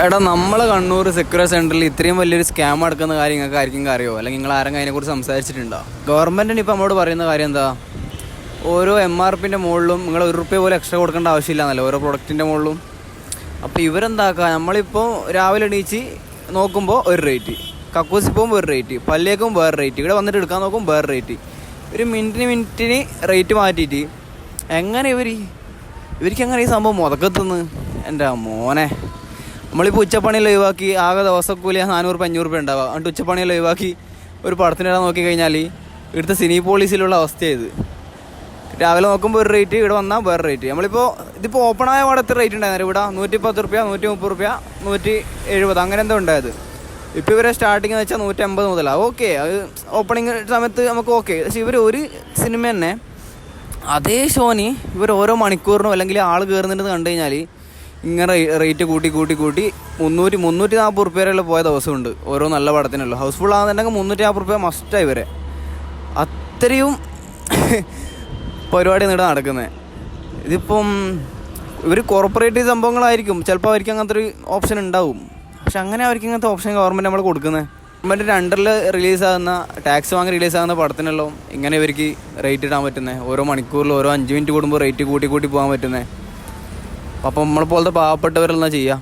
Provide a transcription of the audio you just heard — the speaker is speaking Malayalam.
എടാ, നമ്മളെ കണ്ണൂർ സെക്യൂർ സെൻറ്ററിൽ ഇത്രയും വലിയൊരു സ്കാം നടക്കുന്ന കാര്യം നിങ്ങൾക്ക് ആർക്കും അറിയോ? അല്ലെങ്കിൽ നിങ്ങൾ ആരെങ്കിലും അതിനെക്കുറിച്ച് സംസാരിച്ചിട്ടുണ്ടോ? ഗവൺമെൻറ്റിന് ഇപ്പോൾ നമ്മളോട് പറയുന്ന കാര്യം എന്താ? ഓരോ MRPൻ്റെ മുകളിലും നിങ്ങൾ ₹1 പോലും എക്സ്ട്രാ കൊടുക്കേണ്ട ആവശ്യമില്ല എന്നല്ല, ഓരോ പ്രൊഡക്റ്റിൻ്റെ മുകളിലും. അപ്പോൾ ഇവരെന്താക്കുക, നമ്മളിപ്പോൾ രാവിലെ എണീച്ച് നോക്കുമ്പോൾ ഒരു റേറ്റ്, കക്കൂസി പോകുമ്പോൾ ഒരു റേറ്റ്, പല്ലിയേക്കും വേറെ റേറ്റ്, ഇവിടെ വന്നിട്ട് എടുക്കാൻ നോക്കും വേറെ റേറ്റ്. ഒരു മിനിറ്റിന് റേറ്റ് മാറ്റിയിട്ട് എങ്ങനെ ഇവർക്ക് എങ്ങനെ ഈ സംഭവം മുതക്കെത്തുന്നു? എൻ്റെ മോനെ, നമ്മളിപ്പോൾ ഉച്ചപ്പണിയിൽ ഒഴിവാക്കി ആകെ ദിവസക്കൂലി ₹400-500 ഉണ്ടാവുക. എന്നിട്ട് ഉച്ചപ്പണിയിൽ ഒഴിവാക്കി ഒരു പടത്തിനിടാൻ നോക്കിക്കഴിഞ്ഞാൽ ഇവിടുത്തെ സിനി പോളിസിലുള്ള അവസ്ഥയായത്. രാവിലെ നോക്കുമ്പോൾ ഒരു റേറ്റ്, ഇവിടെ വന്നാൽ വേറെ റേറ്റ്. ഇതിപ്പോൾ ഓപ്പണായ പാടെ എത്ര റേറ്റ് ഉണ്ടായിരുന്നു? ഇവിടെ ₹110, ₹130, ₹170 അങ്ങനെ എന്തോ ഉണ്ടായത്. ഇപ്പോൾ ഇവരെ സ്റ്റാർട്ടിങ് എന്ന് വെച്ചാൽ 150 മുതലാണ്. ഓക്കെ, അത് ഓപ്പണിങ് സമയത്ത് നമുക്ക് ഓക്കെ. പക്ഷേ ഇവർ ഒരു സിനിമ തന്നെ അതേ ഷോന് ഇവർ ഓരോ മണിക്കൂറിനും അല്ലെങ്കിൽ ആൾ കയറുന്നുണ്ടെന്ന് കണ്ടു കഴിഞ്ഞാൽ ഇങ്ങനെ റേറ്റ് കൂട്ടി 340 വരെയുള്ള പോയ ദിവസമുണ്ട് ഓരോ നല്ല പടത്തിനുള്ള. ഹൗസ്ഫുൾ ആകുന്നുണ്ടെങ്കിൽ ₹340 മസ്റ്റായി വരെ. അത്രയും പരിപാടി ഇവിടെ നടക്കുന്നത്. ഇതിപ്പം ഇവർ കോർപ്പറേറ്റ് സംഭവങ്ങളായിരിക്കും, ചിലപ്പോൾ അവർക്ക് അങ്ങനത്തെ ഒരു ഓപ്ഷൻ ഉണ്ടാവും. പക്ഷെ അങ്ങനെ അവർക്ക് ഇങ്ങനത്തെ ഓപ്ഷൻ ഗവൺമെൻറ് നമ്മൾ കൊടുക്കുന്നത്. ഗവൺമെൻറ്റിൻ്റെ അണ്ടറിൽ റിലീസാകുന്ന, ടാക്സ് വാങ്ങി റിലീസാകുന്ന പടത്തിനെല്ലാം ഇങ്ങനെ ഇവർക്ക് റേറ്റ് ഇടാൻ പറ്റുന്നത്. ഓരോ മണിക്കൂറിൽ ഓരോ 5 മിനിറ്റ് കൂടുമ്പോൾ റേറ്റ് കൂട്ടി പോകാൻ പറ്റുന്നത്. അപ്പം നമ്മളെ പോലത്തെ പാവപ്പെട്ടവരെല്ലാം ചെയ്യുക.